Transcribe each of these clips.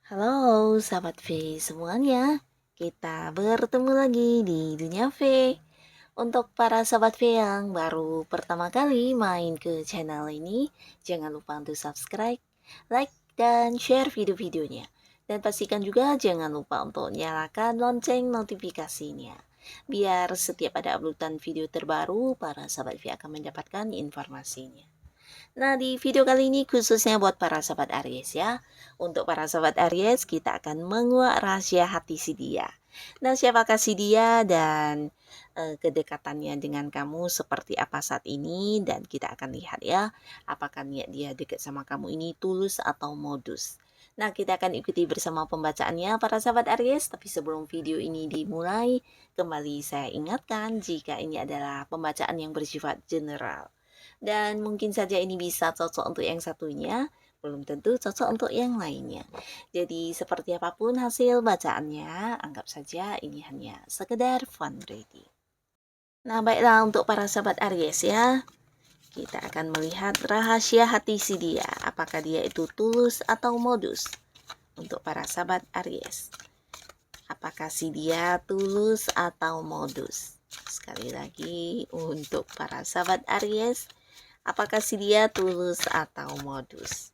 Halo sahabat V semuanya, kita bertemu lagi di Dunia V. Untuk para sahabat V yang baru pertama kali main ke channel ini, jangan lupa untuk subscribe, like, dan share video-videonya. Dan pastikan juga jangan lupa untuk nyalakan lonceng notifikasinya. Biar setiap ada uploadan video terbaru, para sahabat V akan mendapatkan informasinya. Nah, di video kali ini khususnya buat para sahabat Aries ya. Untuk para sahabat Aries, kita akan menguak rahasia hati si dia. Nah, siapakah si dia dan kedekatannya dengan kamu seperti apa saat ini, dan kita akan lihat ya, apakah niat dia dekat sama kamu ini tulus atau modus. Nah, kita akan ikuti bersama pembacaannya para sahabat Aries, tapi sebelum video ini dimulai, kembali saya ingatkan jika ini adalah pembacaan yang bersifat general. Dan mungkin saja ini bisa cocok untuk yang satunya, belum tentu cocok untuk yang lainnya. Jadi seperti apapun hasil bacaannya, anggap saja ini hanya sekedar fun reading. Nah, baiklah untuk para sahabat Aries ya, kita akan melihat rahasia hati si dia. Apakah dia itu tulus atau modus? Untuk para sahabat Aries, apakah si dia tulus atau modus? Sekali lagi untuk para sahabat Aries, apakah si dia tulus atau modus?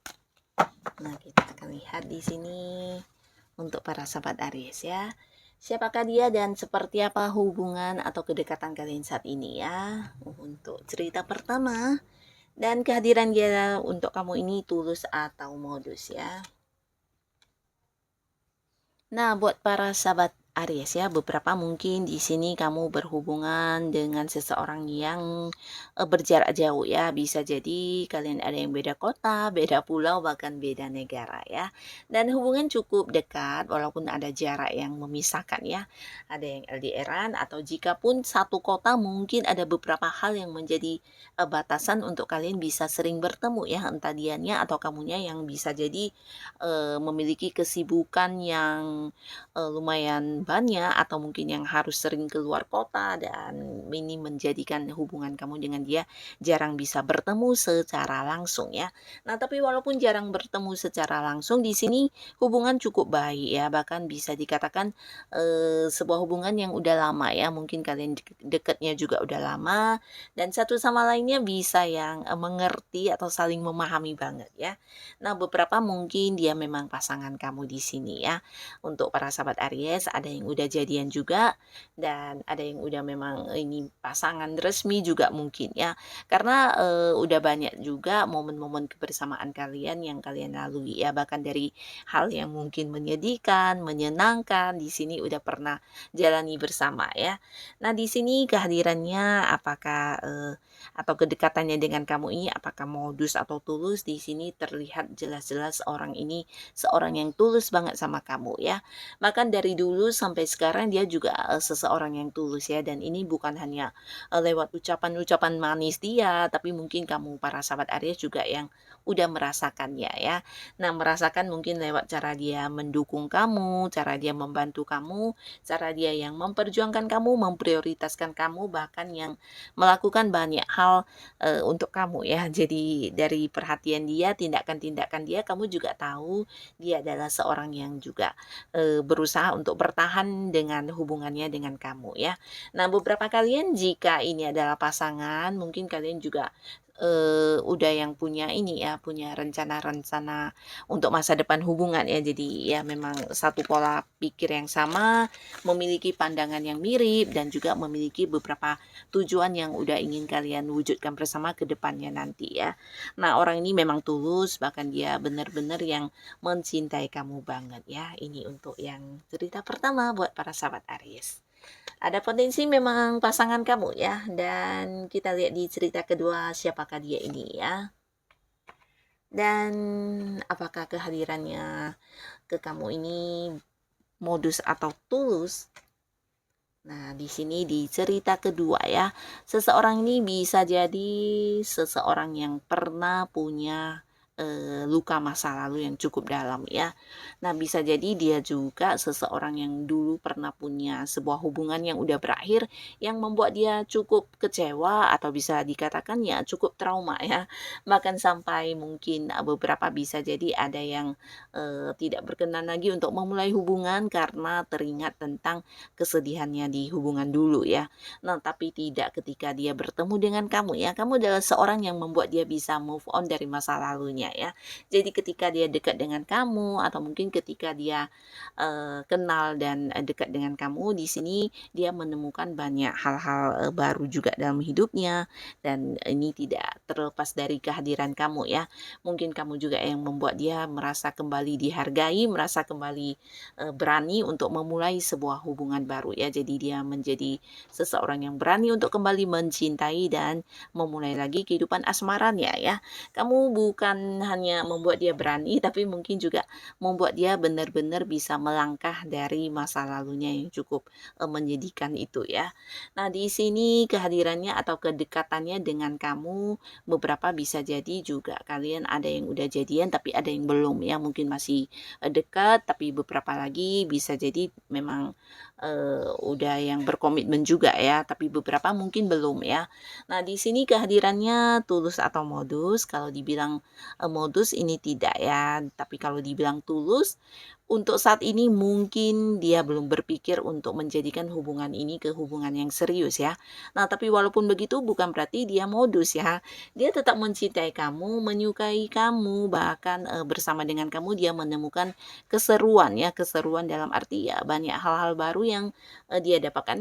Nah, kita akan lihat di sini untuk para sahabat Aries ya. Siapakah dia dan seperti apa hubungan atau kedekatan kalian saat ini ya? Untuk cerita pertama, dan kehadiran dia untuk kamu ini tulus atau modus ya. Nah, buat para sahabat Aries ya, beberapa mungkin di sini kamu berhubungan dengan seseorang yang berjarak jauh ya. Bisa jadi kalian ada yang beda kota, beda pulau, bahkan beda negara ya. Dan hubungan cukup dekat walaupun ada jarak yang memisahkan ya. Ada yang LDRan atau jika pun satu kota mungkin ada beberapa hal yang menjadi batasan untuk kalian bisa sering bertemu ya. Entah dianya atau kamunya yang bisa jadi memiliki kesibukan yang lumayan banyak atau mungkin yang harus sering keluar kota, dan ini menjadikan hubungan kamu dengan dia jarang bisa bertemu secara langsung ya. Nah, tapi walaupun jarang bertemu secara langsung, di sini hubungan cukup baik ya, bahkan bisa dikatakan sebuah hubungan yang udah lama ya. Mungkin kalian deketnya juga udah lama dan satu sama lainnya bisa yang mengerti atau saling memahami banget ya. Nah, beberapa mungkin dia memang pasangan kamu di sini ya. Untuk para sahabat Aries, ada yang udah jadian juga dan ada yang udah memang ini pasangan resmi juga mungkin ya. Karena udah banyak juga momen-momen kebersamaan kalian yang kalian lalui ya, bahkan dari hal yang mungkin menyedihkan, menyenangkan, di sini udah pernah jalani bersama ya. Nah, di sini kehadirannya apakah atau kedekatannya dengan kamu ini apakah modus atau tulus, di sini terlihat jelas-jelas orang ini seorang yang tulus banget sama kamu ya. Bahkan dari dulu sampai sekarang dia juga seseorang yang tulus ya, dan ini bukan hanya lewat ucapan-ucapan manis dia, tapi mungkin kamu para sahabat Aries juga yang udah merasakannya ya. Nah, merasakan mungkin lewat cara dia mendukung kamu, cara dia membantu kamu, cara dia yang memperjuangkan kamu, memprioritaskan kamu, bahkan yang melakukan banyak hal untuk kamu ya. Jadi dari perhatian dia, tindakan-tindakan dia, kamu juga tahu dia adalah seorang yang juga berusaha untuk bertahan dengan hubungannya dengan kamu ya. Nah, beberapa kalian jika ini adalah pasangan, mungkin kalian juga udah yang punya ini ya, punya rencana-rencana untuk masa depan hubungan ya. Jadi ya memang satu pola pikir yang sama, memiliki pandangan yang mirip, dan juga memiliki beberapa tujuan yang udah ingin kalian wujudkan bersama ke depannya nanti ya. Nah, orang ini memang tulus, bahkan dia benar-benar yang mencintai kamu banget ya. Ini untuk yang cerita pertama buat para sahabat Aries. Ada potensi memang pasangan kamu ya, dan kita lihat di cerita kedua siapakah dia ini ya. Dan apakah kehadirannya ke kamu ini modus atau tulus. Nah, di sini di cerita kedua ya, seseorang ini bisa jadi seseorang yang pernah punya luka masa lalu yang cukup dalam ya. Nah, bisa jadi dia juga seseorang yang dulu pernah punya sebuah hubungan yang udah berakhir yang membuat dia cukup kecewa atau bisa dikatakan ya cukup trauma ya. Bahkan sampai mungkin beberapa bisa jadi ada yang tidak berkenan lagi untuk memulai hubungan karena teringat tentang kesedihannya di hubungan dulu ya. Nah, tapi tidak ketika dia bertemu dengan kamu ya. Kamu adalah seorang yang membuat dia bisa move on dari masa lalunya ya. Jadi ketika dia dekat dengan kamu atau mungkin ketika dia kenal dan dekat dengan kamu, di sini dia menemukan banyak hal-hal baru juga dalam hidupnya dan ini tidak terlepas dari kehadiran kamu ya. Mungkin kamu juga yang membuat dia merasa kembali dihargai, merasa kembali berani untuk memulai sebuah hubungan baru ya. Jadi dia menjadi seseorang yang berani untuk kembali mencintai dan memulai lagi kehidupan asmaranya ya. Kamu bukan hanya membuat dia berani tapi mungkin juga membuat dia benar-benar bisa melangkah dari masa lalunya yang cukup menyedihkan itu ya. Nah, di sini kehadirannya atau kedekatannya dengan kamu beberapa bisa jadi juga kalian ada yang udah jadian tapi ada yang belum ya, mungkin masih dekat tapi beberapa lagi bisa jadi memang udah yang berkomitmen juga ya, tapi beberapa mungkin belum ya. Nah, di sini kehadirannya tulus atau modus, kalau dibilang modus ini tidak ya, tapi kalau dibilang tulus untuk saat ini mungkin dia belum berpikir untuk menjadikan hubungan ini ke hubungan yang serius ya. Nah, tapi walaupun begitu bukan berarti dia modus ya. Dia tetap mencintai kamu, menyukai kamu, bahkan bersama dengan kamu dia menemukan keseruan ya, keseruan dalam arti ya banyak hal-hal baru yang dia dapatkan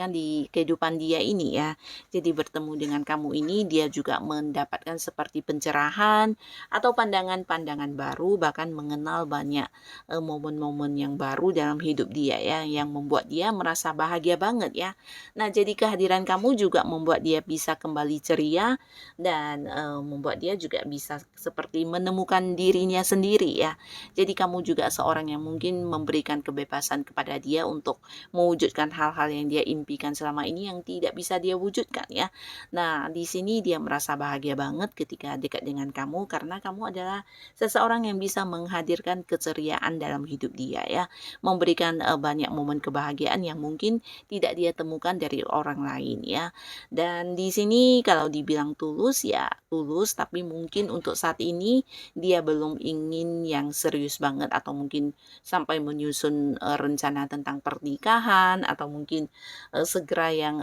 di kehidupan dia ini ya. Jadi bertemu dengan kamu ini dia juga mendapatkan seperti pencerahan atau pandangan-pandangan baru, bahkan mengenal banyak momen-momen yang baru dalam hidup dia ya, yang membuat dia merasa bahagia banget ya. Nah, jadi kehadiran kamu juga membuat dia bisa kembali ceria dan membuat dia juga bisa seperti menemukan dirinya sendiri ya. Jadi kamu juga seorang yang mungkin memberikan kebebasan kepada dia untuk mewujudkan hal-hal yang dia impikan selama ini yang tidak bisa dia wujudkan ya. Nah, di sini dia merasa bahagia banget ketika dekat dengan kamu karena kamu adalah seseorang yang bisa menghadirkan keceriaan dalam hidup dia ya, memberikan banyak momen kebahagiaan yang mungkin tidak dia temukan dari orang lain ya. Dan di sini kalau dibilang tulus ya tulus, tapi mungkin untuk saat ini dia belum ingin yang serius banget atau mungkin sampai menyusun rencana tentang pernikahan atau mungkin segera yang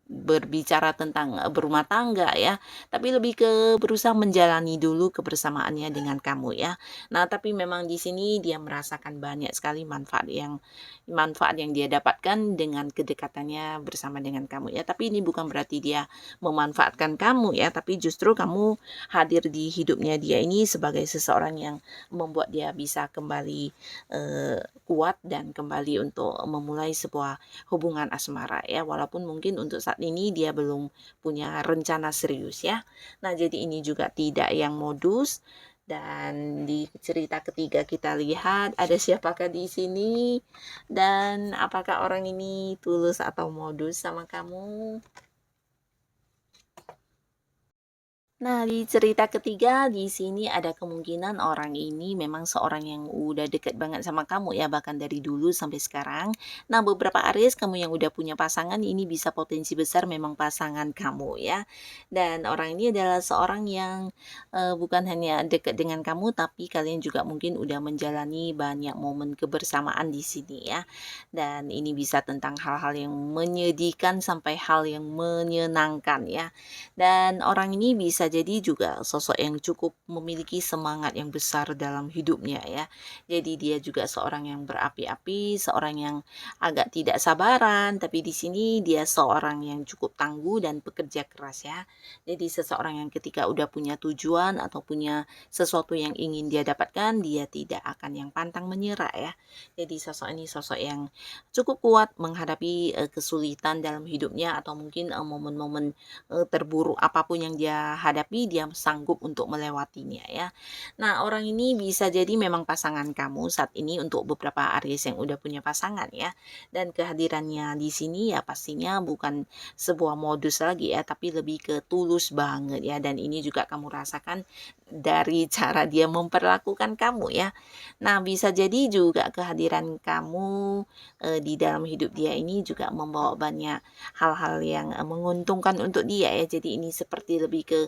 berbicara tentang berumah tangga ya, tapi lebih ke berusaha menjalani dulu kebersamaannya dengan kamu ya. Nah, tapi memang di sini dia merasakan banyak sekali manfaat yang dia dapatkan dengan kedekatannya bersama dengan kamu ya. Tapi ini bukan berarti dia memanfaatkan kamu ya, tapi justru kamu hadir di hidupnya dia ini sebagai seseorang yang membuat dia bisa kembali kuat dan kembali untuk memulai sebuah hubungan asmara ya, walaupun mungkin untuk saat ini dia belum punya rencana serius ya. Nah, jadi ini juga tidak yang modus. Dan di cerita ketiga kita lihat ada siapakah di sini dan apakah orang ini tulus atau modus sama kamu. Nah, di cerita ketiga di sini ada kemungkinan orang ini memang seorang yang udah deket banget sama kamu ya, bahkan dari dulu sampai sekarang. Nah, beberapa Aries kamu yang udah punya pasangan ini bisa potensi besar memang pasangan kamu ya. Dan orang ini adalah seorang yang bukan hanya deket dengan kamu tapi kalian juga mungkin udah menjalani banyak momen kebersamaan di sini ya. Dan ini bisa tentang hal-hal yang menyedihkan sampai hal yang menyenangkan ya. Dan orang ini bisa jadi juga sosok yang cukup memiliki semangat yang besar dalam hidupnya ya. Jadi dia juga seorang yang berapi-api, seorang yang agak tidak sabaran, tapi di sini dia seorang yang cukup tangguh dan pekerja keras ya. Jadi seseorang yang ketika udah punya tujuan atau punya sesuatu yang ingin dia dapatkan, dia tidak akan yang pantang menyerah ya. Jadi sosok ini sosok yang cukup kuat menghadapi kesulitan dalam hidupnya atau mungkin momen-momen terburuk apapun yang dia hadapi hadapi, dia sanggup untuk melewatinya ya. Nah, orang ini bisa jadi memang pasangan kamu saat ini untuk beberapa Aries yang udah punya pasangan ya. Dan kehadirannya di sini ya pastinya bukan sebuah modus lagi ya, tapi lebih ke tulus banget ya. Dan ini juga kamu rasakan dari cara dia memperlakukan kamu ya. Nah, bisa jadi juga kehadiran kamu di dalam hidup dia ini juga membawa banyak hal-hal yang menguntungkan untuk dia ya. Jadi ini seperti lebih ke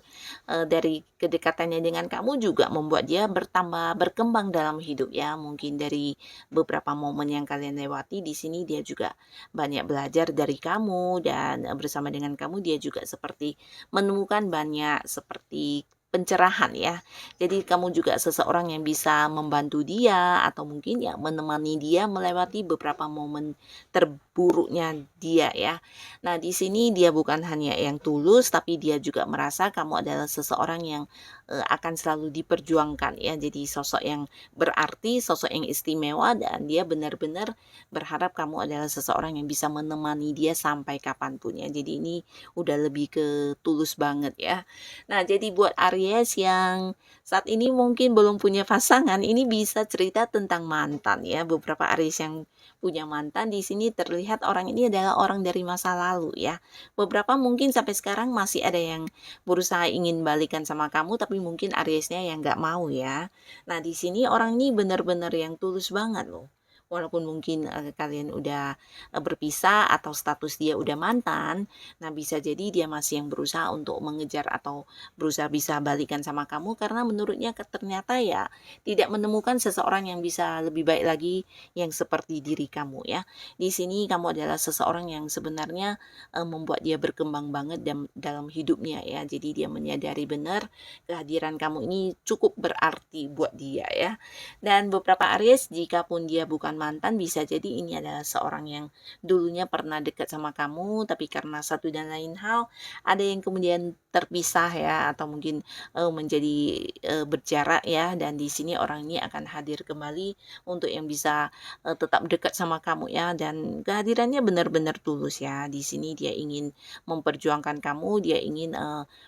dari kedekatannya dengan kamu juga membuat dia bertambah berkembang dalam hidup ya. Mungkin dari beberapa momen yang kalian lewati di sini dia juga banyak belajar dari kamu dan bersama dengan kamu dia juga seperti menemukan banyak seperti pencerahan ya. Jadi kamu juga seseorang yang bisa membantu dia atau mungkin ya menemani dia melewati beberapa momen terburuknya dia ya. Nah, di sini dia bukan hanya yang tulus tapi dia juga merasa kamu adalah seseorang yang akan selalu diperjuangkan ya. Jadi sosok yang berarti, sosok yang istimewa dan dia benar-benar berharap kamu adalah seseorang yang bisa menemani dia sampai kapanpun ya. Jadi ini udah lebih ke tulus banget ya. Nah, jadi buat Aries yang saat ini mungkin belum punya pasangan, ini bisa cerita tentang mantan ya. Beberapa Aries yang punya mantan di sini terlihat orang ini adalah orang dari masa lalu ya. Beberapa mungkin sampai sekarang masih ada yang berusaha ingin balikan sama kamu, tapi mungkin Ariesnya yang nggak mau ya. Nah, di sini orang ini benar-benar yang tulus banget loh. Walaupun mungkin kalian udah berpisah atau status dia udah mantan, nah bisa jadi dia masih yang berusaha untuk mengejar atau berusaha bisa balikan sama kamu karena menurutnya ternyata ya tidak menemukan seseorang yang bisa lebih baik lagi yang seperti diri kamu ya. Di sini kamu adalah seseorang yang sebenarnya membuat dia berkembang banget dalam hidupnya ya. Jadi dia menyadari benar kehadiran kamu ini cukup berarti buat dia ya. Dan beberapa Aries jika pun dia bukan mantan bisa jadi ini adalah seorang yang dulunya pernah dekat sama kamu tapi karena satu dan lain hal ada yang kemudian terpisah ya atau mungkin menjadi berjarak ya dan di sini orang ini akan hadir kembali untuk yang bisa tetap dekat sama kamu ya dan kehadirannya benar-benar tulus ya. Di sini dia ingin memperjuangkan kamu, dia ingin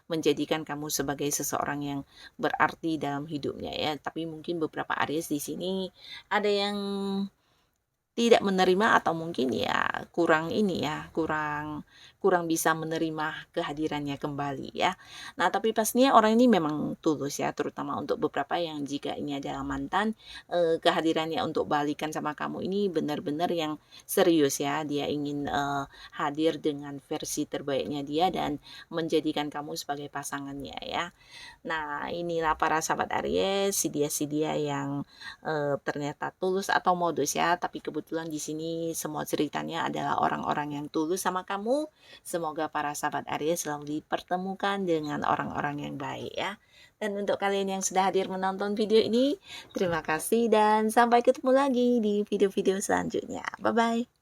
menjadikan kamu sebagai seseorang yang berarti dalam hidupnya ya. Tapi mungkin beberapa Aries di sini ada yang tidak menerima atau mungkin ya kurang ini ya, kurang kurang bisa menerima kehadirannya kembali ya. Nah, tapi pastinya orang ini memang tulus ya, terutama untuk beberapa yang jika ini adalah mantan, kehadirannya untuk balikan sama kamu ini benar-benar yang serius ya. Dia ingin hadir dengan versi terbaiknya dia dan menjadikan kamu sebagai pasangannya ya. Nah, inilah para sahabat Aries, si dia yang ternyata tulus atau modus ya, tapi kebetulan di sini semua ceritanya adalah orang-orang yang tulus sama kamu. Semoga para sahabat Aries selalu dipertemukan dengan orang-orang yang baik ya. Dan untuk kalian yang sudah hadir menonton video ini, terima kasih dan sampai ketemu lagi di video-video selanjutnya. Bye-bye.